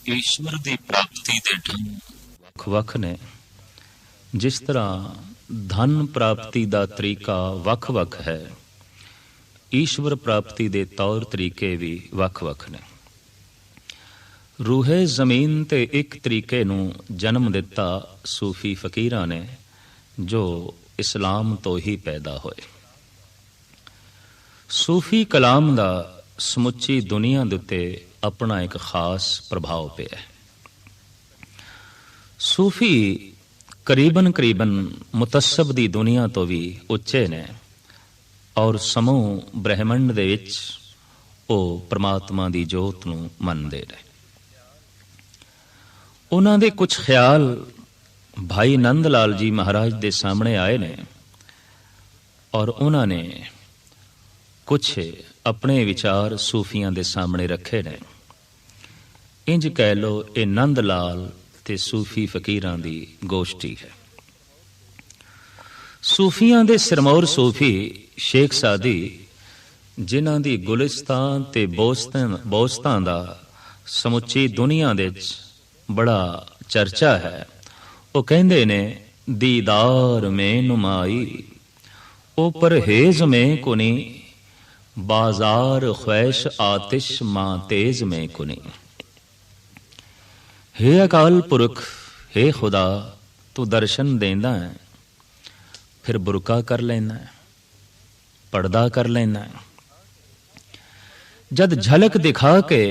ਈਸ਼ਵਰ ਦੀ ਪ੍ਰਾਪਤੀ ਦੇ ਢੰਗ ਵੱਖ-ਵੱਖ ਨੇ। ਜਿਸ ਤਰ੍ਹਾਂ ਧਨ ਪ੍ਰਾਪਤੀ ਦਾ ਤਰੀਕਾ ਵੱਖ-ਵੱਖ ਹੈ, ਈਸ਼ਵਰ ਪ੍ਰਾਪਤੀ ਦੇ ਤੌਰ ਤਰੀਕੇ ਵੀ ਵੱਖ-ਵੱਖ ਨੇ। ਰੂਹੇ ਜ਼ਮੀਨ ਤੇ ਇੱਕ ਤਰੀਕੇ ਨੂੰ ਜਨਮ ਦਿੱਤਾ ਸੂਫੀ ਫਕੀਰਾਂ ਨੇ, ਜੋ ਇਸਲਾਮ ਤੋਂ ਹੀ ਪੈਦਾ ਹੋਏ। ਸੂਫੀ ਕਲਾਮ ਦਾ ਸਮੁੱਚੀ ਦੁਨੀਆ ਦੇ ਉੱਤੇ ਆਪਣਾ ਇੱਕ ਖਾਸ ਪ੍ਰਭਾਵ ਪਿਆ। ਸੂਫੀ ਕਰੀਬਨ ਮੁਤੱਸਬ ਦੀ ਦੁਨੀਆ ਤੋਂ ਵੀ ਉੱਚੇ ਨੇ, ਔਰ ਸਮੂਹ ਬ੍ਰਹਿਮੰਡ ਦੇ ਵਿੱਚ ਉਹ ਪ੍ਰਮਾਤਮਾ ਦੀ ਜੋਤ ਨੂੰ ਮੰਨਦੇ ਨੇ। ਉਹਨਾਂ ਦੇ ਕੁਝ ਖਿਆਲ ਭਾਈ ਨੰਦ ਲਾਲ ਜੀ ਮਹਾਰਾਜ ਦੇ ਸਾਹਮਣੇ ਆਏ ਨੇ, ਔਰ ਉਹਨਾਂ ਨੇ ਕੁਝ ਆਪਣੇ ਵਿਚਾਰ ਸੂਫੀਆਂ ਦੇ ਸਾਹਮਣੇ ਰੱਖੇ ਨੇ। ਇੰਜ ਕਹਿ ਲੋ, ਇਹ ਨੰਦ ਲਾਲ ਤੇ ਸੂਫੀ ਫਕੀਰਾਂ ਦੀ ਗੋਸ਼ਟੀ ਹੈ। ਸੂਫੀਆਂ ਦੇ ਸਿਰਮੌਰ ਸੂਫੀ ਸ਼ੇਖ ਸਾਦੀ, ਜਿਨ੍ਹਾਂ ਦੀ ਗੁਲਿਸਤਾਨ ਤੇ ਬੋਸਤਾਂ ਦਾ ਸਮੁੱਚੀ ਦੁਨੀਆ ਦੇ ਵਿੱਚ ਬੜਾ ਚਰਚਾ ਹੈ, ਉਹ ਕਹਿੰਦੇ ਨੇ, ਦੀਦਾਰ ਮੈਂ ਨੁਮਾਈ ਉਹ ਪਰਹੇਜ਼ ਮੈਂ ਕੁਨੀ, ਬਾਜ਼ਾਰ ख्वैश आतिश मां तेज में कुनी। हे अकाल पुरख, हे खुदा, तू दर्शन देंदा है, फिर बुरका कर लेना है, पर्दा कर लेना है। जद झलक दिखा के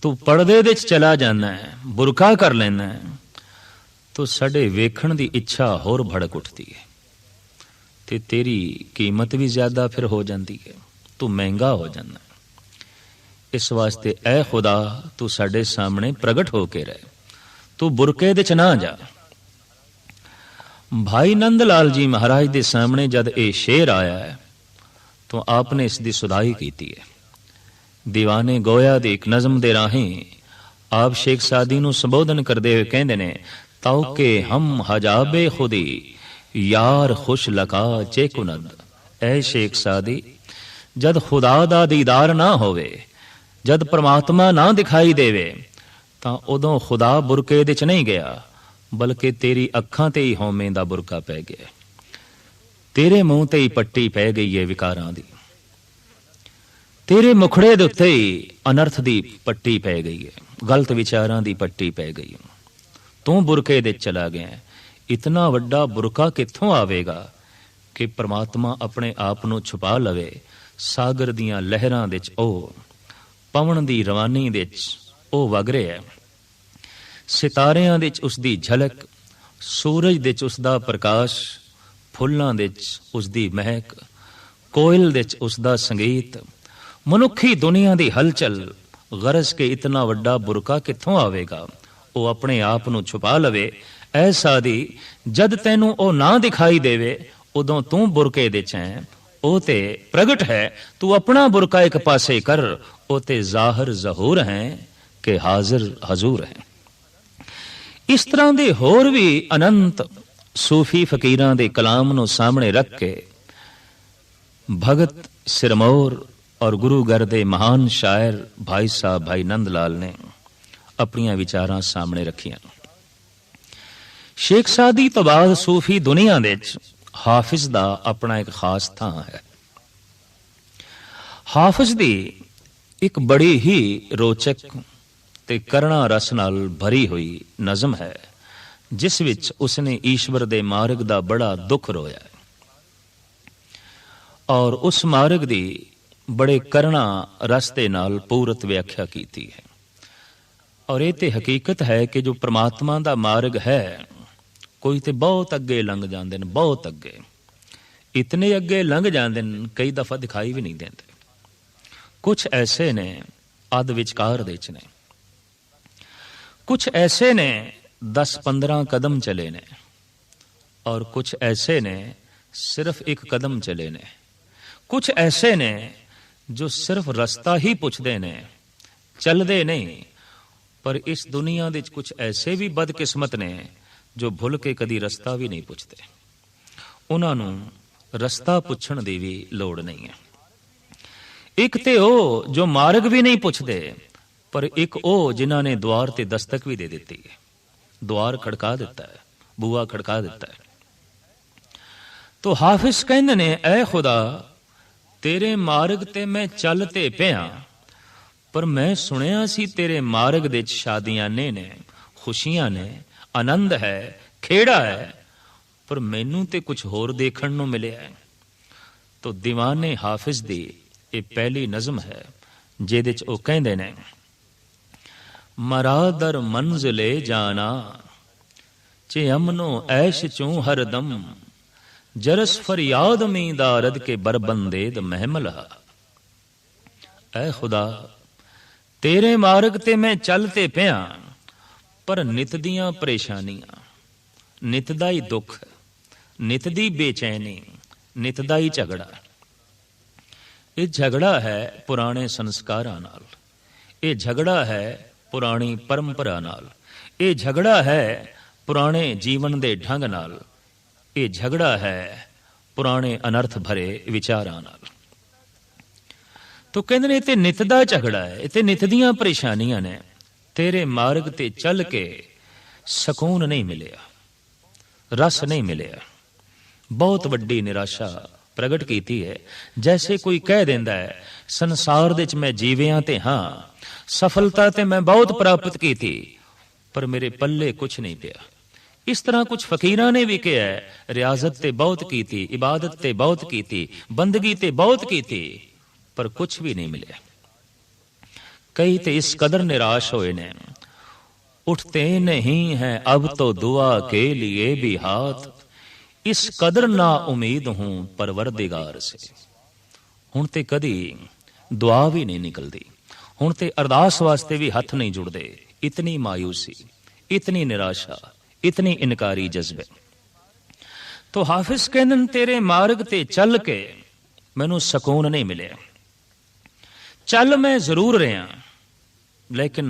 तू पर्दे दे चला जाना है, बुरका कर लेना है, तो साडे वेखण दी इच्छा होर भड़क उठती है, ते तेरी कीमत भी ज्यादा फिर हो जाती है, तू महंगा हो जाना। इस वास्ते ऐ खुदा, तू साडे सामने प्रगट होके रहे, तू बुरके दे च ना जा। भाई नंद लाल जी महाराज दे सामने जद ये शेर आया है, तो आपने इसकी सुधाई की है। दीवाने गोया दी एक नज़म दे राहें आप शेख सादी नूं संबोधन करते हुए कहते ने, ताऊ के हम हजाबे खुदी यार खुश लका चेकुनद। ऐ शेख सादी, जद खुदा दा दीदार ना होवे, जद परमात्मा ना दिखाई देवे, तां उदों खुदा बुरके दे च नहीं गया, बल्कि तेरी अखां ते ही होमे दा बुरका पै गया, तेरे मुंह ते ही पट्टी पै गई है विकारां दी, तेरे मुखड़े दे उत्ते ही अनर्थ दी पट्टी पै गई है, गलत विचारां दी पट्टी पै गई है, तू बुरके दे चला गया। इतना वड्डा बुरका कित्थों आवेगा कि परमात्मा अपने आप नूं छुपा लवे। सागर दियां लहरां दे च ओ पवन दी रवानी दे च ओ वग रिहा है, सितारियां दे च उसदी झलक, सूरज दे च उसदा प्रकाश, फुल्लां दे च उसदी महक, कोयल दे च उसदा संगीत, मनुखी दुनिया दी हलचल। गरज के इतना वड्डा बुरका कित्थों आवेगा, ओ अपने आप नूं छुपा लवे। ऐसा दी जद तैनूं ओ ना दिखाई देवे, उदों तू बुरके दे च है, ओ ते प्रगट है, तू अपना बुरका एक पासे कर, ओ ते जाहिर जहूर है कि हाजिर हजूर है। इस तरह दे होर भी अनंत सूफी फकीरां दे कलाम नूं सामने रख के भगत सिरमौर और गुरुघर दे महान शायर भाई साहब भाई नंद लाल ने अपनियां विचारां सामने रखियां। शेख सादी तो बाद सूफी दुनिया दे हाफिज दा अपना एक खास थां है। हाफिज दी एक बड़ी ही रोचक ते करुणा रस नाल भरी हुई नज़म है, जिस विच उसने ईश्वर दे मार्ग दा बड़ा दुख रोया है, और उस मार्ग दी बड़े करुणा रस दे नाल पूरत व्याख्या कीती है। और ये ते हकीकत है कि जो परमात्मा दा मार्ग है, कोई ते बहुत अगे लंघ जाते हैं, बहुत अगे, इतने अगे लंघ जाते हैं, कई दफा दिखाई भी नहीं देते। कुछ ऐसे ने अध विचकार दे च ने, कुछ ऐसे ने 10-15 कदम चले ने, और कुछ ऐसे ने सिर्फ एक कदम चले ने, कुछ ऐसे ने जो सिर्फ रास्ता ही पुछदे ने, चलदे नहीं। पर इस दुनिया दे कुछ ऐसे भी बदकिस्मत ने जो भुल के कदी रस्ता भी नहीं पुछते, उन्हां नूं रस्ता पुछण दी भी लोड़ नहीं है। एक ते ओ जो मार्ग भी नहीं पुछदे, पर एक ਉਹ ਜਿਨ੍ਹਾਂ ਨੇ द्वार ਤੇ दस्तक भी दे ਦਿੱਤੀ है, द्वार खड़का दिता है, बूआ खड़का दिता है। तो हाफिज कहंदे ने ऐ खुदा तेरे मार्ग ते मैं चल ते पिया, पर मैं सुनिया सी तेरे मार्ग दे शादियां ने खुशियां ने, आनंद है, खेड़ा है, पर मैनू ते कुछ होर देखण नूं मिलिया है। तो दीवाने हाफिज दी ये पहली नज़म है जिहदे च ओह कहंदे ने मरादर मंजिले जाना चे अमनो ऐश चूं हरदम, जरस फरियाद में दारद के बरबंदेद महमला। ऐ खुदा तेरे मार्ग ते मैं चलते पिया, पर नित दियां परेशानियां, नित दा ही दुख, नित दी बेचैनी, नित दा ही झगड़ा। ये झगड़ा है पुराने संस्कारां नाल, ये झगड़ा है पुरानी परंपरा नाल, ये झगड़ा है पुराने जीवन दे ढंग नाल, ये झगड़ा है पुराने अनर्थ भरे विचारां नाल। तो कहंदे ने ते नित दा झगड़ा है, ते नित दियां परेशानियां ने, तेरे मार्ग ते चल के सकून नहीं मिलिया, रस नहीं मिलिया। बहुत वड्डी निराशा प्रगट कीती है। जैसे कोई कह देंदा है संसार दे च मैं जीविया ते हाँ, सफलता ते मैं बहुत प्राप्त की थी, पर मेरे पल्ले कुछ नहीं पिया। इस तरह कुछ फकीरां ने भी कहा है रियाजत ते बहुत की थी, इबादत ते बहुत की थी, बंदगी ते बहुत की थी, पर कुछ भी नहीं मिले। कई ते इस कदर निराश होए ने, उठते नहीं हैं अब तो दुआ के लिए भी हाथ, इस कदर ना उम्मीद हूं परवरदिगार से। हुण ते कदी दुआ भी नहीं निकलती, हुण ते अरदास वास्ते भी हथ नहीं जुड़ते। इतनी मायूसी, इतनी निराशा, इतनी इनकारी जज्बे। तो हाफिज कहंदे तेरे मार्ग ते चल के मैनू सकून नहीं मिले। चल मैं जरूर रहा, लेकिन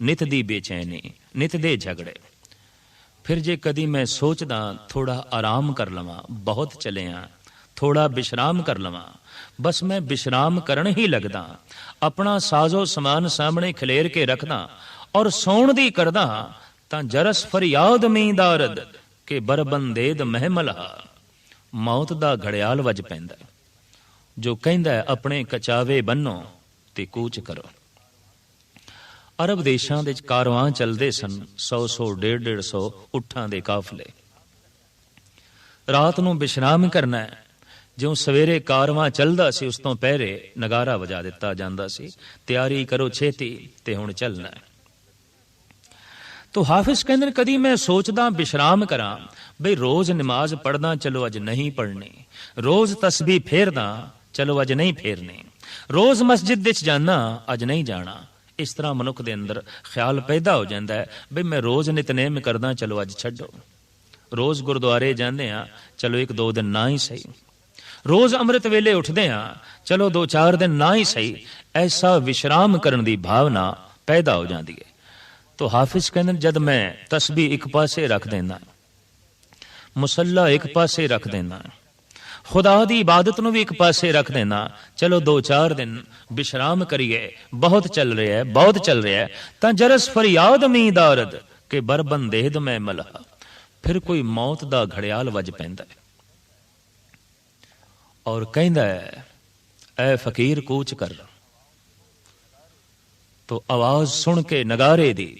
नित दी बेचैनी, नित दे झगड़े। फिर जे कदी मैं सोचदा थोड़ा आराम कर लवां, बहुत चले हाँ, थोड़ा विश्राम कर लवां, बस मैं विश्राम करन ही लगदा, अपना साजो समान सामने खलेर के रखदा और सौण दी करदा, तां जरस फरियाद में दारद के बरबंदेद महमला। मौत दा घड़ियाल वज पैंदा, जो कहंदा अपने कचावे बन्नो ते कूच करो। अरब देशां दे कारवां चलदे सन, 100 150 उठां दे काफले। रात नूं विश्राम करना है, जो सवेरे कारवां चलदा सी उस तों पहरे नगारा वजा दिता जांदा सी, तैयारी करो छेती ते हुण चलना है। तो हाफिज कहंदे कदी मैं सोचदा विश्राम करां, बई रोज नमाज पढ़दा चलो अज नहीं पढ़नी, रोज तस्बीह फेरदा चलो अज नहीं फेरनी, रोज मस्जिद विच जाना अज नहीं जाना। इस तरह मनुख दे अंदर ख्याल पैदा हो जाता है बई मैं रोज नितनेम करदा चलो अज छड्डो, रोज गुरुद्वारे जांदे आ चलो 1-2 दिन ना ही सही, रोज अमृत वेले उठदे आ चलो 2-4 दिन ना ही सही। ऐसा विश्राम करन दी भावना पैदा हो जाती है। तो हाफिज कहंदे जद मैं तस्बीह एक पासे रख देना, मुसल्ला एक पासे रख देना, खुदा दी इबादत नूं भी एक पासे रख देना, चलो 2-4 दिन विश्राम करिए, बहुत चल रहा है, बहुत चल रहा है, तां जरस फरियाद में दारद के बरबंदेद में मला। फिर कोई मौत दा घड़ियाल वज पैंदा है और कहंदा है ऐ फकीर कूच कर। तो आवाज सुन के नगारे दी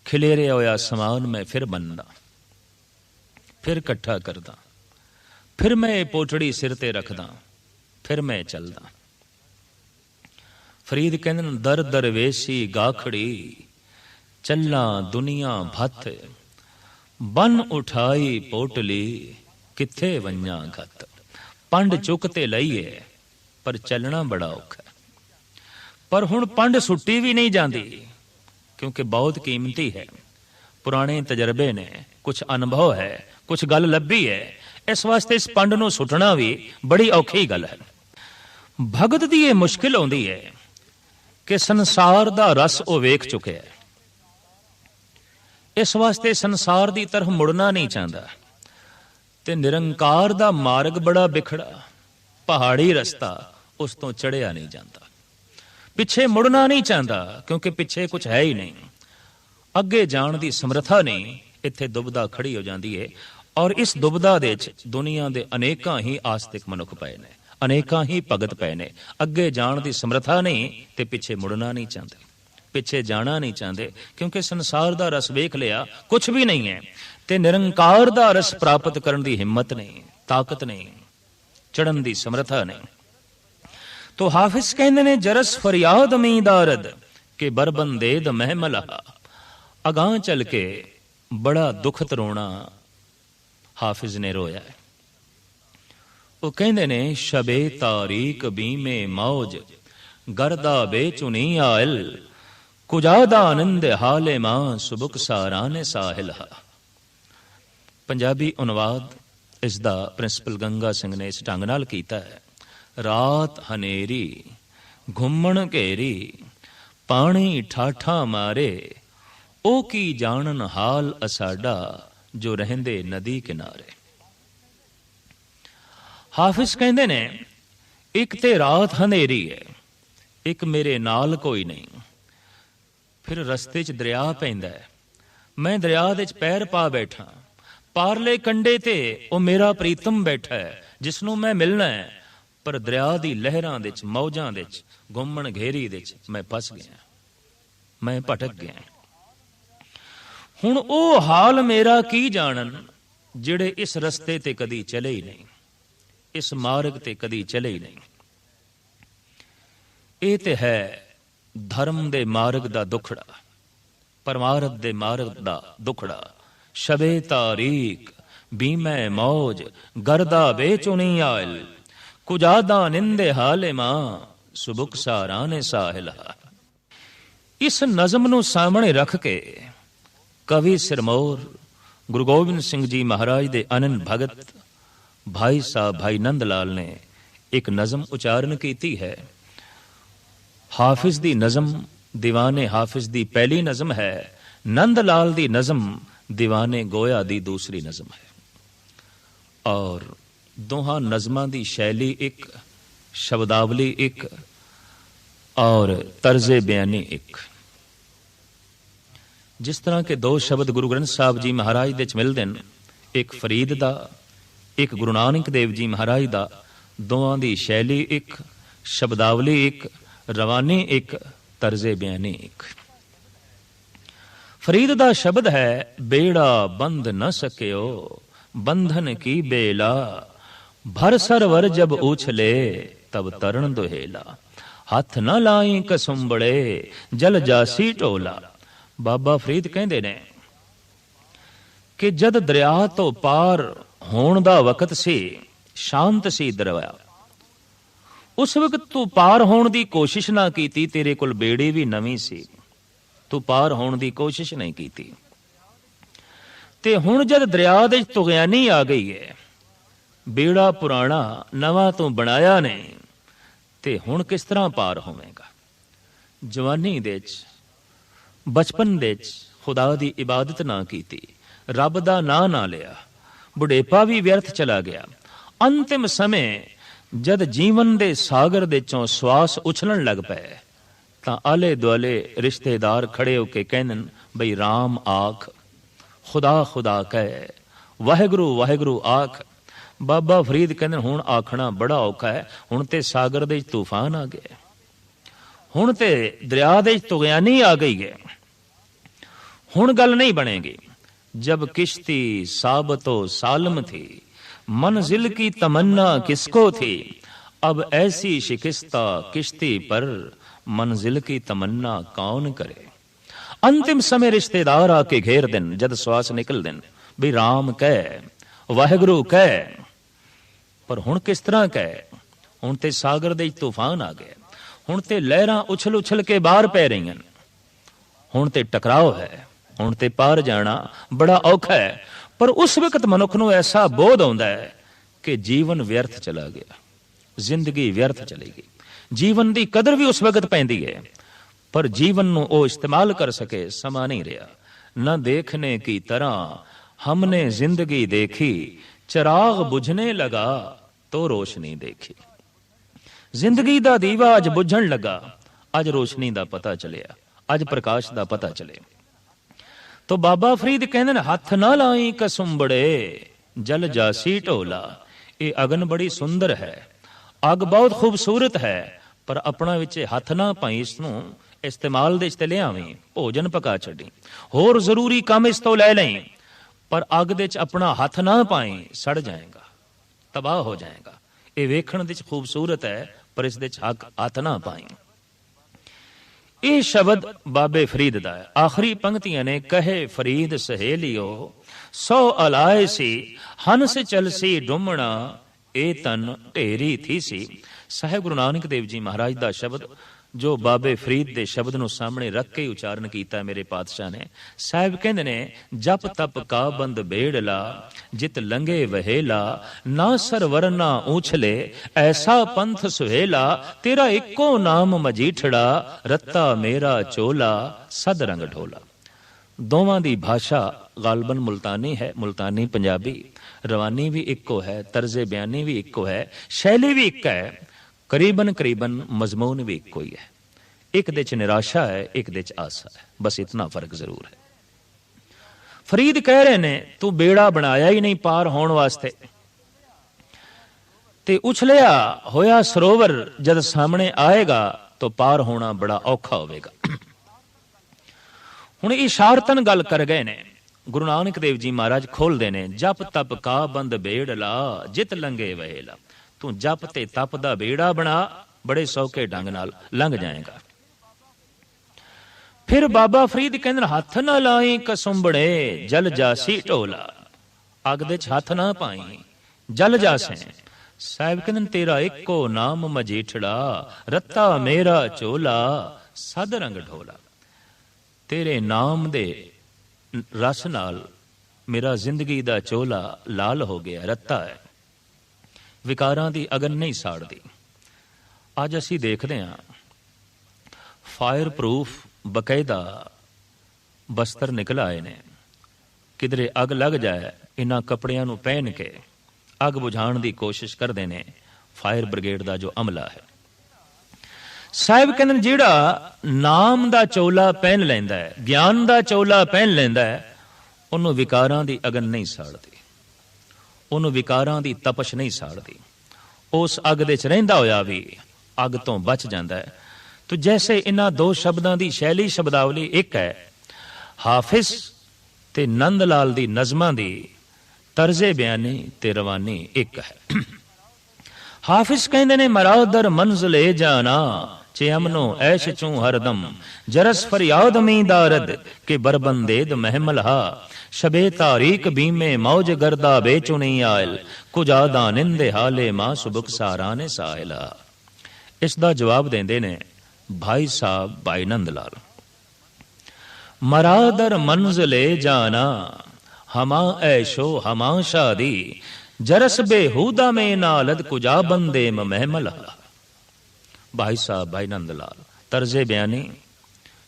खिलेरे होया समान मैं फिर बनना, फिर इकट्ठा करदा, फिर मैं पोटड़ी सिर ते रखदा, फिर मैं चलदा। फरीद कहंदे दर दरवेशी गाखड़ी चल्ला दुनिया भत, बन उठाई पोटली किथे वन्या गत। पंड चुकते लईए पर चलना बड़ा औखा, पर हुण पंड सुट्टी भी नहीं जाती क्योंकि बहुत कीमती है। पुराने तजर्बे ने, कुछ अनुभव है, कुछ गल लभी है, इस वास्ते इस पंड नूं सुटना भी बड़ी औखी गल है। भगत दी ये मुश्किल आउंदी है कि संसार दा रस वो वेख चुके है, इस वास्ते संसार दी तरफ मुड़ना नहीं चाहता। ते निरंकार दा मार्ग बड़ा बिखड़ा, पहाड़ी रस्ता, उस तो चढ़िया नहीं जाता। ਪਿੱਛੇ ਮੁੜਨਾ ਨਹੀਂ ਚਾਹੁੰਦਾ, ਕਿਉਂਕਿ ਪਿੱਛੇ ਕੁਝ ਹੈ ਹੀ ਨਹੀਂ, ਅੱਗੇ ਜਾਣ ਦੀ ਸਮਰੱਥਾ ਨਹੀਂ। ਇੱਥੇ ਦੁਬਦਾ ਖੜੀ ਹੋ ਜਾਂਦੀ ਹੈ। ਔਰ ਇਸ ਦੁਬਦਾ ਦੇ ਵਿੱਚ ਦੁਨੀਆ ਦੇ ਅਨੇਕਾਂ ਹੀ ਆਸਤਿਕ ਮਨੁੱਖ ਪਏ ਨੇ, ਅਨੇਕਾਂ ਹੀ ਭਗਤ ਪਏ ਨੇ। ਅੱਗੇ ਜਾਣ ਦੀ ਸਮਰੱਥਾ ਨਹੀਂ ਤੇ ਪਿੱਛੇ ਮੁੜਨਾ ਨਹੀਂ ਚਾਹੁੰਦੇ, ਪਿੱਛੇ ਜਾਣਾ ਨਹੀਂ ਚਾਹੁੰਦੇ, ਕਿਉਂਕਿ ਸੰਸਾਰ ਦਾ ਰਸ ਵੇਖ ਲਿਆ, ਕੁਝ ਵੀ ਨਹੀਂ ਹੈ। ਤੇ ਨਿਰੰਕਾਰ ਦਾ ਰਸ ਪ੍ਰਾਪਤ ਕਰਨ ਦੀ ਹਿੰਮਤ ਨਹੀਂ, ਤਾਕਤ ਨਹੀਂ, ਚੜਨ ਦੀ ਸਮਰੱਥਾ ਨਹੀਂ। ਤੋ ਹਾਫਿਜ਼ ਕਹਿੰਦੇ ਨੇ, ਜਰਸ ਫਰਿਆਦ ਮੀਦਾਰਦ ਕਿ ਬਰਬੰਦੇਦ ਮਹਿਮਲਾ। ਅਗਾਂਹ ਚੱਲ ਕੇ ਬੜਾ ਦੁਖਤ ਰੋਣਾ ਹਾਫਿਜ਼ ਨੇ ਰੋਇਆ। ਉਹ ਕਹਿੰਦੇ ਨੇ, ਸ਼ਬੇ ਤਾਰੀਕ ਬੀਮੇ ਮੌਜ ਗਰਦਾ ਬੇਚੁਨੀ ਆਇਲ ਕੁਜਾਦਾ ਆਨੰਦ ਹਾਲੇ ਮਾਂ ਸੁਬਕ ਸਾਰਾਨੇ ਸਾਹਿਲਾ। ਪੰਜਾਬੀ ਅਨੁਵਾਦ ਇਸ ਦਾ ਪ੍ਰਿੰਸੀਪਲ ਗੰਗਾ ਸਿੰਘ ਨੇ ਇਸ ਢੰਗ ਨਾਲ ਕੀਤਾ ਹੈ। ਰਾਤ ਹਨੇਰੀ ਘੁੰਮਣ ਘੇਰੀ ਪਾਣੀ ਠਾਠਾ ਮਾਰੇ, ਉਹ ਕੀ ਜਾਣਨ ਹਾਲ ਅਸਾਡਾ ਜੋ ਰਹਿੰਦੇ ਨਦੀ ਕਿਨਾਰੇ। ਹਾਫਿਜ਼ ਕਹਿੰਦੇ ਨੇ, ਇੱਕ ਤੇ ਰਾਤ ਹਨੇਰੀ ਹੈ, ਇੱਕ ਮੇਰੇ ਨਾਲ ਕੋਈ ਨਹੀਂ। ਫਿਰ ਰਸਤੇ 'ਚ ਦਰਿਆ ਪੈਂਦਾ ਹੈ, ਮੈਂ ਦਰਿਆ ਦੇ 'ਚ ਪੈਰ ਪਾ ਬੈਠਾ। ਪਾਰਲੇ ਕੰਢੇ ਤੇ ਉਹ ਮੇਰਾ ਪ੍ਰੀਤਮ ਬੈਠਾ ਹੈ, ਜਿਸ ਨੂੰ ਮੈਂ ਮਿਲਣਾ ਹੈ। ਪਰ ਦਰਿਆ ਦੀ ਲਹਿਰਾਂ ਦੇ 'ਚ, ਮੌਜਾਂ ਦੇ 'ਚ, ਘੁੰਮਣ ਘੇਰੀ ਦੇ 'ਚ ਮੈਂ ਫਸ ਗਿਆ, ਮੈਂ ਭਟਕ ਗਿਆ। ਹੁਣ ਉਹ ਹਾਲ ਮੇਰਾ ਕੀ ਜਾਣਨ ਜਿਹੜੇ ਇਸ ਰਸਤੇ ਤੇ ਕਦੀ ਚਲੇ ਹੀ ਨਹੀਂ, ਇਸ ਮਾਰਗ ਤੇ ਕਦੀ ਚਲੇ ਹੀ ਨਹੀਂ। ਇਹ ਤੇ ਹੈ ਧਰਮ ਦੇ ਮਾਰਗ ਦਾ ਦੁਖੜਾ, ਪਰਮਾਰਥ ਦੇ ਮਾਰਗ ਦਾ ਦੁਖੜਾ। ਸ਼ਬੇ ਤਾਰੀਕ ਬੀਮੈ ਮੌਜ ਗਰਦਾ ਬੇਚੁਨੀ ਆਇਲ ਕੁਜਾਦਾ ਨਿੰਦੇ ਹਾਲੇ ਮਾਂ ਸੁਬੁਕ ਸਾਰਾਨੇ ਸਾਹਿਲਾ। ਇਸ ਨਜ਼ਮ ਨੂੰ ਸਾਹਮਣੇ ਰੱਖ ਕੇ ਕਵੀ ਸਿਰਮੌਰ ਗੁਰੂ ਗੋਬਿੰਦ ਸਿੰਘ ਜੀ ਮਹਾਰਾਜ ਦੇ ਅਨੰਨ ਭਗਤ ਭਾਈ ਸਾਹਿਬ ਭਾਈ ਨੰਦ ਲਾਲ ਨੇ ਇੱਕ ਨਜ਼ਮ ਉਚਾਰਨ ਕੀਤੀ ਹੈ। ਹਾਫਿਜ਼ ਦੀ ਨਜ਼ਮ ਦੀਵਾਨੇ ਹਾਫਿਜ਼ ਦੀ ਪਹਿਲੀ ਨਜ਼ਮ ਹੈ, ਨੰਦ ਲਾਲ ਦੀ ਨਜ਼ਮ ਦੀਵਾਨੇ ਗੋਇਆ ਦੀ ਦੂਸਰੀ ਨਜ਼ਮ ਹੈ। ਔਰ ਦੋਹਾਂ ਨਜ਼ਮਾਂ ਦੀ ਸ਼ੈਲੀ ਇੱਕ, ਸ਼ਬਦਾਵਲੀ ਇੱਕ, ਔਰ ਤਰਜ਼ੇ ਬਿਆਨੀ ਇੱਕ। ਜਿਸ ਤਰ੍ਹਾਂ ਕਿ ਦੋ ਸ਼ਬਦ ਗੁਰੂ ਗ੍ਰੰਥ ਸਾਹਿਬ ਜੀ ਮਹਾਰਾਜ ਦੇ ਚ ਮਿਲਦੇ ਨੇ, ਇੱਕ ਫਰੀਦ ਦਾ, ਇੱਕ ਗੁਰੂ ਨਾਨਕ ਦੇਵ ਜੀ ਮਹਾਰਾਜ ਦਾ, ਦੋਵਾਂ ਦੀ ਸ਼ੈਲੀ ਇੱਕ, ਸ਼ਬਦਾਵਲੀ ਇੱਕ, ਰਵਾਨੀ ਇੱਕ, ਤਰਜ਼ੇ ਬਿਆਨੀ ਇੱਕ। ਫਰੀਦ ਦਾ ਸ਼ਬਦ ਹੈ, ਬੇੜਾ ਬੰਧ ਨ ਸਕਿਓ ਬੰਧਨ ਕੀ ਬੇਲਾ ਭਰ ਸਰਵਰ ਜਬ ਉਛਲੇ ਤਬ ਤਰਨ ਦੁਹੇਲਾ ਹੱਥ ਨ ਲਾਈ ਕਸੁੰਬੜੇ ਜਲ ਜਾਸੀ ਢੋਲਾ। ਬਾਬਾ ਫਰੀਦ ਕਹਿੰਦੇ ਨੇ ਕਿ ਜਦ ਦਰਿਆ ਤੋਂ ਪਾਰ ਹੋਣ ਦਾ ਵਕਤ ਸੀ, ਸ਼ਾਂਤ ਸੀ ਦਰਿਆ, ਉਸ ਵਕਤ ਤੂੰ ਪਾਰ ਹੋਣ ਦੀ ਕੋਸ਼ਿਸ਼ ਨਾ ਕੀਤੀ, ਤੇਰੇ ਕੋਲ ਬੇੜੀ ਵੀ ਨਵੀਂ ਸੀ, ਤੂੰ ਪਾਰ ਹੋਣ ਦੀ ਕੋਸ਼ਿਸ਼ ਨਹੀਂ ਕੀਤੀ। ਤੇ ਹੁਣ ਜਦ ਦਰਿਆ ਦੇ ਤੁਗਿਆਨੀ ਆ ਗਈ ਹੈ, ਬੇੜਾ ਪੁਰਾਣਾ ਨਵਾਂ ਤੂੰ ਬਣਾਇਆ ਨਹੀਂ, ਤੇ ਹੁਣ ਕਿਸ ਤਰ੍ਹਾਂ ਪਾਰ ਹੋਵੇਂਗਾ। ਜਵਾਨੀ ਦੇ ਚ, ਬਚਪਨ ਦੇ ਚ ਖੁਦਾ ਦੀ ਇਬਾਦਤ ਨਾ ਕੀਤੀ, ਰੱਬ ਦਾ ਨਾਂ ਨਾ ਲਿਆ, ਬੁਢੇਪਾ ਵੀ ਵਿਅਰਥ ਚਲਾ ਗਿਆ। ਅੰਤਿਮ ਸਮੇਂ ਜਦ ਜੀਵਨ ਦੇ ਸਾਗਰ ਦੇ ਚੋਂ ਸਵਾਸ ਉਛਲਣ ਲੱਗ ਪਏ, ਤਾਂ ਆਲੇ ਦੁਆਲੇ ਰਿਸ਼ਤੇਦਾਰ ਖੜੇ ਹੋ ਕੇ ਕਹਿੰਦੇ ਬਈ ਰਾਮ ਆਖ, ਖੁਦਾ ਖੁਦਾ ਕਹਿ, ਵਾਹਿਗੁਰੂ ਵਾਹਿਗੁਰੂ ਆਖ। ਬਾਬਾ ਫਰੀਦ ਕਹਿੰਦੇ ਹੁਣ ਆਖਣਾ ਬੜਾ ਔਖਾ ਹੈ, ਹੁਣ ਤੇ ਸਾਗਰ ਦੇ ਤੂਫਾਨ ਆ ਗਏ, ਹੁਣ ਤੇ ਦਰਿਆ ਦੇ ਤੁਗਿਆਨੀ ਆ ਗਈ ਹੈ, ਹੁਣ ਗੱਲ ਨਹੀਂ ਬਣੇਗੀ। जब किश्ती साबतो सालम थी मंजिल की तमन्ना किसको थी, अब ऐसी शिकस्ता किश्ती पर मंजिल की तमन्ना कौन करे। अंतिम समय रिश्तेदार आके घेर दिन, जद श्वास निकल दिन, भी राम कह वाहिगुरु कह, पर हुण किस तरह कह। हुण ते सागर दे तूफान आ गए, हुण ते लहरां उछल उछल के बाहर पै रही, हुण ते टकराव है, ਹੁਣ ਤੇ ਪਾਰ ਜਾਣਾ ਬੜਾ ਔਖਾ ਹੈ। ਪਰ ਉਸ ਵਕਤ ਮਨੁੱਖ ਨੂੰ ਐਸਾ ਬੋਧ ਆਉਂਦਾ ਹੈ ਕਿ ਜੀਵਨ ਵਿਅਰਥ ਚਲਾ ਗਿਆ, ਜ਼ਿੰਦਗੀ ਵਿਅਰਥ ਚਲੀ ਗਈ। ਜੀਵਨ ਦੀ ਕਦਰ ਵੀ ਉਸ ਵਕਤ ਪੈਂਦੀ ਹੈ, ਪਰ ਜੀਵਨ ਨੂੰ ਉਹ ਇਸਤੇਮਾਲ ਕਰ ਸਕੇ ਸਮਾਂ ਨਹੀਂ ਰਿਹਾ। ਨਾ ਦੇਖਨੇ ਕੀ ਤਰ੍ਹਾਂ ਹਮਨੇ ਜ਼ਿੰਦਗੀ ਦੇਖੀ, ਚਿਰਾਗ ਬੁਝਨੇ ਲਗਾ ਤੋ ਰੋਸ਼ਨੀ ਦੇਖੀ। ਜ਼ਿੰਦਗੀ ਦਾ ਦੀਵਾ ਅੱਜ ਬੁਝਣ ਲੱਗਾ, अज रोशनी दा पता चलिया, अज प्रकाश दा पता चले। तो बाबा फरीद कहंदे ने हथ ना लाई कसुंबड़े जल जासी ढोला। ये अगन बड़ी सुंदर है, अग बहुत खूबसूरत है, पर अपना विच हथ ना पाई, इसनूं इस्तेमाल दे ते लियावीं, भोजन पका छड्डी, होर जरूरी काम इस तो लै लई, पर अग दे अपना हथ ना पाई, सड़ जाएगा, तबाह हो जाएगा। ये वेखण दे खूबसूरत है, पर इस दे हथ ना पाई। ये शब्द बाबे फरीद दा है। आखिरी पंक्तियां ने कहे फरीद सहेलियो सौ अलाए सी हंस चलसी डुमना ए तन ढेरी थी सी। साहिब गुरु नानक देव जी महाराज दा शब्द जो बाबे फरीद दे शब्द नूं सामने रख के उचारण कीता मेरे पातशाह ने। साहिब कहंदे ने जप तप का बंद बेड़ला जित लंघे वहेला ना सरवर ना ऊछले ऐसा पंथ सुहेला तेरा इको नाम मजीठड़ा रत्ता मेरा चोला सद रंग ढोला। दोवां दी भाषा गालबन मुल्तानी है, मुल्तानी पंजाबी। रवानी भी इको है, तर्जे बयानी भी इको है, शैली भी एक है, करीबन करीबन मजमून भी इको ही है। एक दे च निराशा है, एक दे च आशा है, बस इतना फर्क जरूर है। फरीद कह रहे ने तू बेड़ा बनाया ही नहीं पार होने वास्ते, ते उछलिया होया सरोवर जद सामने आएगा तो पार होना बड़ा औखा होवेगा। हुण इशारतन गल कर गए ने गुरु नानक देव जी महाराज खोलदे ने जप तप का बंद बेड़ला जित लंघे वहेला। तू जप ते तप दा बेड़ा बना, बड़े सौखे ढंग नाल लंघ जाएगा। फिर बाबा फरीद कहंदे हथ ना लाई कसुंबड़े जल जासी ढोला। अग दे हथ ना पाई, जल जासे। साहिब कहंदे तेरा इको नाम मजीठड़ा रत्ता मेरा चोला सद रंग ढोला। तेरे नाम दे रस नाल मेरा जिंदगी दा चोला लाल हो गया, रत्ता है, विकारां दी अगन नहीं साड़दी। अज असी देखते हैं फायर प्रूफ बकायदा बस्तर निकल आए ने। किधरे अग लग जाए इन्हां कपड़ियां नूं पहन के अग बुझाण दी कोशिश करदे ने फायर ब्रिगेड दा जो अमला है। साहिब कहंदे जिहड़ा नाम दा चोला पहन लैंदा है, ज्ञान दा चोला पहन लैंदा है, उन्होंने विकारां दी अगन नहीं साड़दी, उन्होंने विकारां दी तपश नहीं साड़दी। उस अग दे च रहिंदा होया भी अग तो बच जांदा है। तो जैसे इन्हां दो शब्दां दी शैली शब्दावली एक है, हाफिज ते नंद लाल दी नज़मां दी तर्जे बयानी ते रवानी एक है। हाफिज कहंदे ने मरादर मंज़िले जाना चे अमनो ऐश चूं हरदम जरस फरियाद मी दारद के बरबंदेद महमलहा शबे तारीक बीमे मौज गर्दा बेचुनी आयल कुजादा निंदे हाले मां सुबुक सारा ने साहिला। इस दा जवाब देंदे ने भाई साहब भाई नंद लाल। मरादर मंज़िले जाना हमा ऐशो हमा शादी जरस बेहूदा में नालद कुजा बंदे महमल। भाई साहब भाई नंद लाल तर्जे बयानी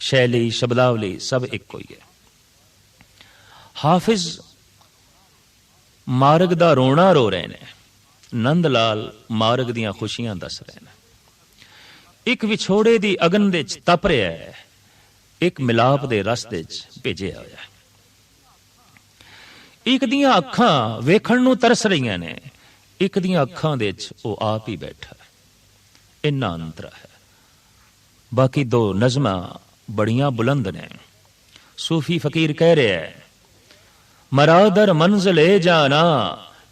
शैली शब्दावली सब एक कोई है। हाफिज मार्ग दा रोना रो रहे ने, नंद लाल मार्ग दियां खुशियां दस रहे ने। एक विछोड़े दी अगन दे च तप रहा है, एक मिलाप दे रस दे च भेजिया होया है। एक दियां अखां वेखण नूं तरस रहीआं ने, एक दियां अखां दे च वो आप ही बैठा है। इन्ना अंतर है। बाकी दो नज़मां बड़ियां बुलंद ने। सूफी फकीर कह रहे है मरादर मंज़िले जाना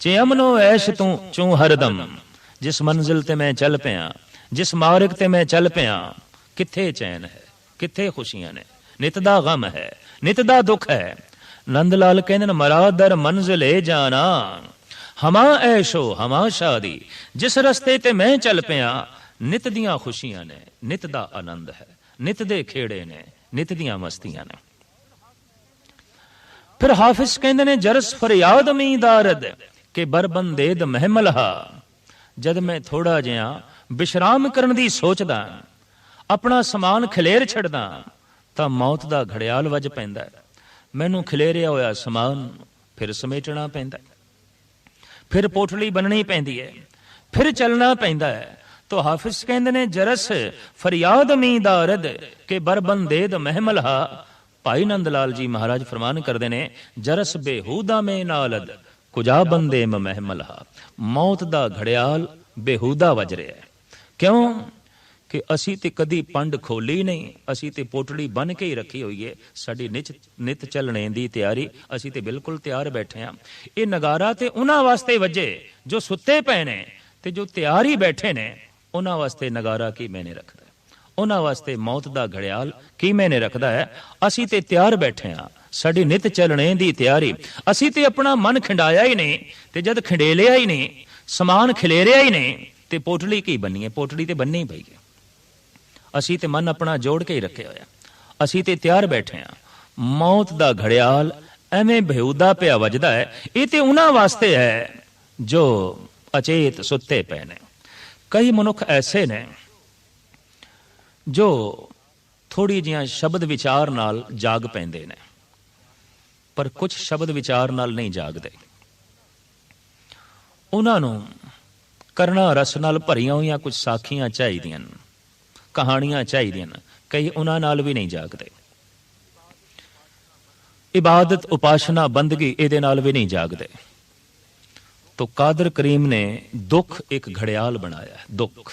चे अमनो ऐश तू चूं हरदम। जिस मंजिल ते मैं चल पिया, जिस मार्ग ते मैं चल पिया, किथे चैन है, किथे खुशियां ने, नित दा गम है, नित दा दुख है। नंद लाल कहने मरादर मंजिले जाना हमा ऐशो हमा शादी। जिस रस्ते ते मैं चल पिया नित दियां खुशियां ने, नित दा आनंद है, नित दे खेड़े ने, नित दियां मस्तियां ने। फिर हाफिज कहंदे ने जरस फरियाद मी दारद के बरबंदेद महमलहा। जद मैं थोड़ा जिहा विश्राम करन दी सोचदा, अपना समान खलेर छड़दा तां मौत दा घड़ियाल वज पैंदा है। मैनू खलेरिया होया समान फिर समेटना पैंदा है, फिर पोटली बननी पैंदी है, फिर चलना पैंदा है। तो हाफिज कहते ने जरस फरियाद मी दारद के बरबंदेद महमलहा। भाई नंद लाल जी महाराज फरमान करते ने जरस बेहूदा में नालद कुजा बंदे महमलहा। मौत दा घड़ियाल बेहूदा वज रहा है। क्यों कि असी ते कदी पंड खोली नहीं, असी ते पोटड़ी बन के ही रखी हुई है। साडी नित चलने दी तैयारी, असी ते बिल्कुल तैयार बैठे हैं। ये नगारा ते उन्हां वास्ते वजे जो सुते पे ने ते जो तैयार ही बैठे ने, उन्हां वास्ते नगारा की मैंने रखदा है, उन्हां वास्ते मौत दा घड़ियाल की मैंने रखदा है। असी ते तैयार बैठे हैं, साडी नित चलने दी तैयारी। असी ते अपना मन खिंडाया ही नहीं, ते जद खिंडेलिया ही नहीं, समान खिलेरिया ही नहीं, ते पोटली की बनी है, पोटली ते बननी पई है। असी ते मन अपना जोड़ के ही रखे होया, असी ते तैयार बैठे हैं। मौत दा घड़ियाल एवें बेहूदा पिया वजदा है। ये ते उन्हां वास्ते है जो अचेत सुते पे ने। कई मनुख ऐसे ने जो थोड़ी जिहां शब्द विचार नाल जाग पैंदे ने, पर कुछ शब्द विचार नाल नहीं जागदे। उन्हां नूं करना रस नाल भरियां होईयां कुछ साखियां चाहीदियां, कहानियां चाहिए। कई उन्हां नाल भी नहीं जागते। इबादत उपासना बंदगी इहदे नाल भी नहीं जागते। तो कादर करीम ने दुख एक घड़ियाल बनाया। दुख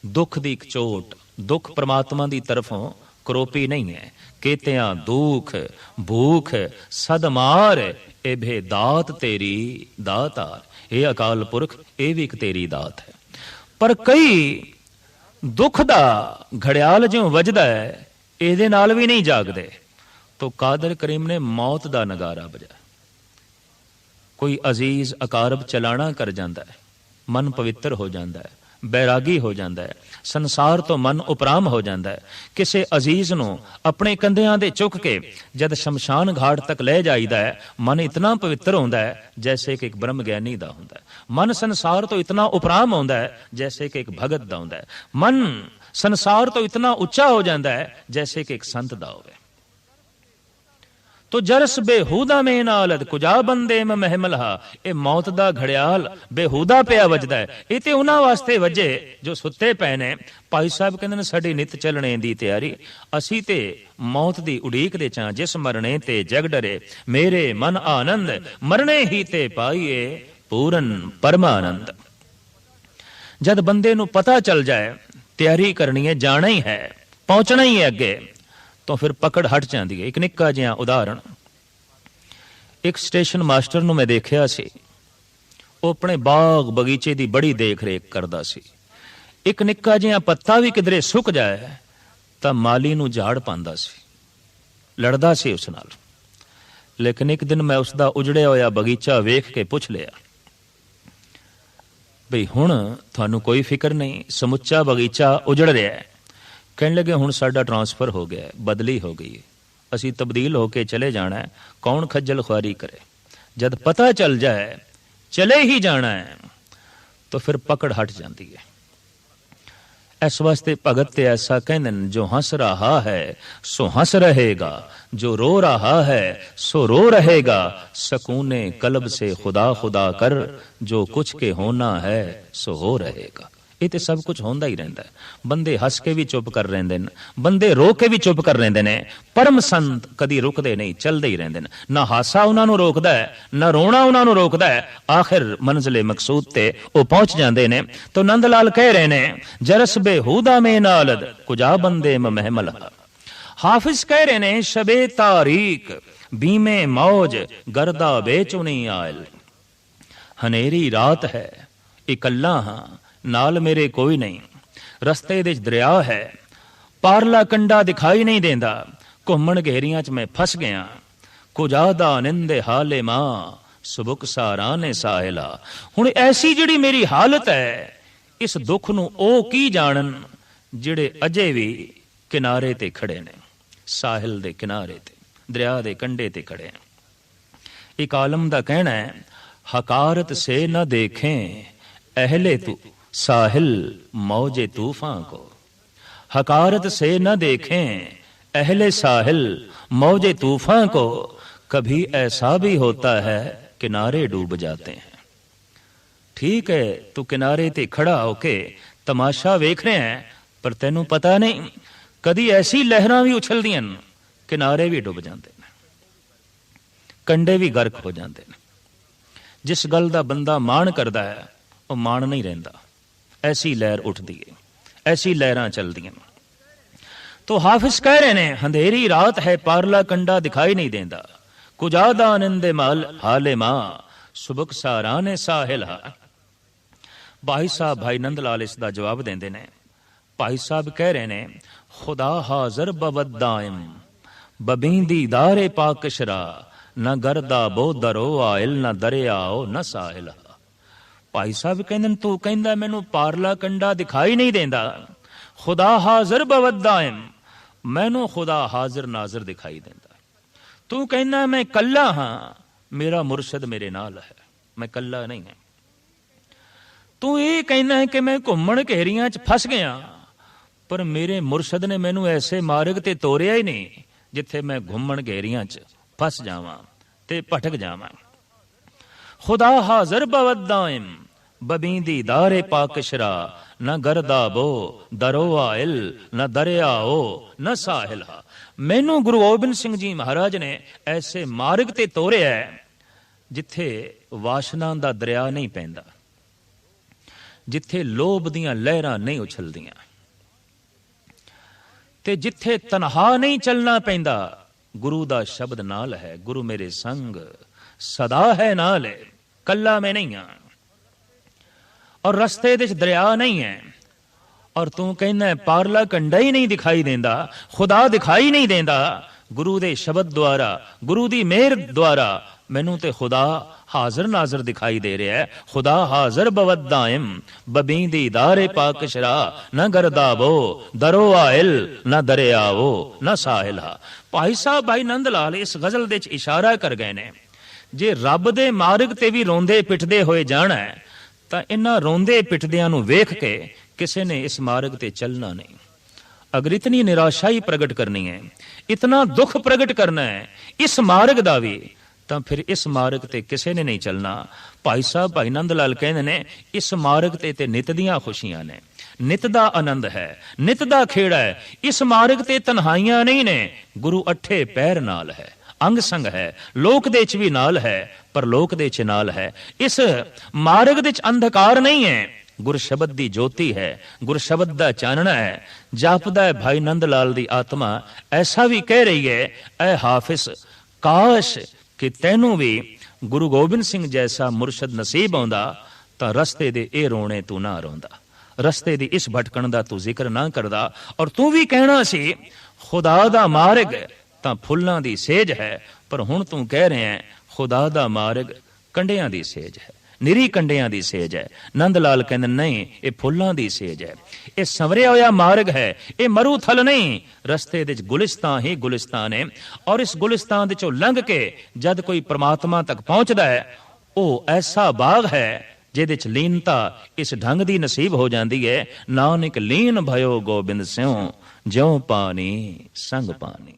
दुख दी एक चोट, दुख परमात्मा दी तरफों करोपी नहीं है। केतियां दुख भूख सदमार ए भे दात तेरी दातार। ये अकाल पुरख ये भी एक तेरी दात है। पर कई दुख दा घड़ियाल जो वजदा है, ਇਹਦੇ नाल भी नहीं जागदे। तो कादर करीम ने मौत दा नगारा बजा। कोई अजीज अकारब चलाना कर जाता है, मन पवित्र हो जाता है, बैरागी हो जाता है, संसार तो मन उपराम हो जाता है। किसी अजीज नूं अपने कंधियां दे चुक के जद शमशान घाट तक ले जाईदा है, मन इतना पवित्र होंदा है जैसे कि एक ब्रह्म ज्ञानी दा होंदा है। मन संसार तो इतना उपराम होंदा है जैसे कि एक भगत दा होंदा है। मन संसार तो इतना उच्चा हो जाता है जैसे कि एक संत दा होवे। तो जरस बेहूदा में नालद कुजा बंदे में महमलहा। ये मौत दा घड़ियाल बेहूदा पिया वजदा है। ये ते उन्हां वास्ते वजे जो सुते पए ने। भाई साहब कहंदे ने साडी नित चलने दी तैयारी। असी ते मौत दी उड़ीक दे चां, जिस मरने ते जग डरे मेरे मन आनंद, मरने ही ते पाइए पूरन परमानंद। जद बंदे नूं पता चल जाए तैयारी करनी है, जाना ही है, पहुंचना ही है अगे, तो फिर पकड़ हट जाती है। एक निक्का जिहा उदाहरण, एक स्टेशन मास्टर नूं मैं देखिया सी, वो अपने बाग बगीचे की बड़ी देख रेख करता सी। एक निक्का जिहा पत्ता भी किधरे सुक जाए तो माली नूं झाड़ पांदा सी, लड़दा सी उस नाल। लेकिन एक दिन मैं उसका उजड़िया होया बगीचा वेख के पुछ लिया, बई हुण तुहानूं कोई फिक्र नहीं, समुच्चा बगीचा उजड़ रहा है। कहने लगे हुण साडा ट्रांसफर हो गया है, बदली हो गई है, असी तब्दील होके चले जाना है, कौन खज्जल खुआरी करे। जद पता चल जाए चले ही जाना है तो फिर पकड़ हट जाती है। इस वास्ते भगत ते ऐसा कहते हैं, जो हंस रहा है सो हंस रहेगा, जो रो रहा है सो रो रहेगा, सकूने कल्ब से खुदा खुदा कर, जो कुछ के होना है सो हो रहेगा। ये तो सब कुछ होंदा ही रहता है। बंदे हस के भी चुप कर रहिंदे ने, बंदे रो के भी चुप कर रहिंदे ने। परम संत कदी रुकदे नहीं, चलदे ही रहिंदे ने। ना हासा उन्हां नूं रोकदा है, ना रोना उन्हां नूं रोकदा है। आखिर मंजिले मकसूद ते वो पहुंच जांदे ने। तो नंद लाल कह रहे ने, जरस बेहूदा में नालद कुजा बंदे महमल। हाफिज कह रहे ने, शबे तारीक बीमे मौज गर्दा बेचुनी आयल। हनेरी रात है, इकल्ला हां, नाल मेरे कोई नहीं, रस्ते दे दरिया है, पारला कंडा दिखाई नहीं देंदा, घुमण घेरियां च मैं फस गया, कुजादा निंदे हाले मां सुबुक सारा ने साहिला। हुण ऐसी जिहड़ी मेरी हालत है, इस दुख नूं ओ की जानन जिहड़े अजे भी किनारे ते खड़े ने, साहिल दे किनारे ते, दरिया दे कंडे ते खड़े हैं। एक आलम दा कहना है, हकारत से न देखें अहले तू साहिल मौजे तूफान को। हकारत से न देखें अहले साहिल मौजे तूफान को, कभी ऐसा भी होता है किनारे डूब जाते हैं। ठीक है तू किनारे ते खड़ा होके तमाशा वेख रहा है, पर तैनू पता नहीं कदी ऐसी लहरां भी उछलदियां न, किनारे भी डुब जाते हैं, कंडे भी गर्क हो जाते हैं। जिस गल दा बंदा माण करदा है वो माण नहीं रहिंदा, ऐसी लहर उठदी है, ऐसी लहरां चलदियां। तो हाफिज कह रहे ने अंधेरी रात है पारला कंडा दिखाई नहीं देंदा, कुजादा आनंदे माल हाले मां सुबक साराने साहिल हा। भाई साहब भाई नंद लाल इसका जवाब देंदे ने। भाई साहब कह रहे ने खुदा हाजर बवदाइम बबींदी दारे पाकशरा न गर्दा बो दरो आयल न दरियाओ न साहिल। भाई साहब कहंदे तू कहंदा मैनू पारला कंडा दिखाई नहीं देंदा, खुदा हाजर बवदाइम मैनू खुदा हाजिर नाजिर दिखाई देंदा। तू कहना मैं कल्ला हाँ, मेरा मुर्शद मेरे नाल है, मैं कल्ला नहीं है। तू ये कहना है कि मैं घूमण घेरियां च फस गया, पर मेरे मुर्शद ने मैनू ऐसे मार्ग ते तोरिया ही नहीं जिथे मैं घूमण घेरियां च फस जावां ते भटक जावां। खुदा हाजर बवदाइम बबींदी दारे पाकशरा न गर्दा बो दरो आयल न दरियाओ न साहिल। मैनू गुरु गोबिंद सिंह जी महाराज ने ऐसे मार्ग ते तोरिया है जिथे वासना दा दरिया नहीं पैंदा, जिथे लोभ दियां लहरां नहीं उछलदियां, ते जिथे तनहा नहीं चलना पैंदा, गुरु दा शब्द नाल है, गुरु मेरे संग सदा है नाल है, कल्ला मैं नहीं हां। और रस्ते दे दरिया नहीं है, और तू कहना पारला कंडा ही नहीं दिखाई देंदा, खुदा दिखाई नहीं देंदा। गुरु दे शब्द द्वारा, गुरु दी मेहर द्वारा मैनू ते खुदा हाजिर नाजिर दिखाई दे रहा है। खुदा हाजिर बवदाइम बबींदी दारे पाकशरा न गर्दाबो दरो आयल न दरियाओ न साहिल। भाई साहब भाई नंद लाल इस गजल दे इशारा कर गए ने, जे रब दे मार्ग ते भी रोंदे पिटदे होए जाना है तां इन्हां रोंदे पिटदियां नूं वेख के किसी ने इस मार्ग ते चलना नहीं। अगर इतनी निराशा ही प्रगट करनी है, इतना दुख प्रगट करना है इस मार्ग दा भी, तो फिर इस मार्ग ते किसी ने नहीं चलना। भाई साहब भाई नंद लाल कहते हैं इस मार्ग ते नित दियां खुशियां ने, नित दा आनंद है, नित दा खेड़ा है। इस मार्ग ते तन्हाइयां नहीं ने, गुरु अठे पैर नाल है, अंग संग है, लोक दे च भी नाल है, पर लोक दे च नाल है। इस मार्ग दे च अंधकार नहीं है, गुर शब्द दी ज्योति है, गुर शब्द दा चानना है। जापदा है भाई नंद लाल दी आत्मा ऐसा भी कह रही है, ऐ हाफिज काश कि तैनू भी गुरु गोबिंद सिंह जैसा मुर्शद नसीब आउंदा तां रस्ते दे ए रोने तू ना रोंदा, रस्ते दी इस भटकण दा तू जिक्र ना करदा, और तू भी कहना सी खुदा दा मार्ग तां फुल्लां दी सेज है, पर हुण तू कह रहे हैं खुदा दा मार्ग कंडियां दी सेज है, निरी कंडियां दी सेज है। नंद लाल कहंदे नहीं, ये फुल्लां दी सेज है, ये संवरिया होया मार्ग है, ये मरू थल नहीं। रस्ते दे गुलिस्तान ही गुलिस्तान है, और इस गुलिस्तान दे चों लंघ के जद कोई परमात्मा तक पहुंचदा है, वो ऐसा बाग है जिहदे च लीनता इस ढंग दी नसीब हो जाती है। नानक लीन भयो गोबिंद स्यों ज्यों पानी संग पानी।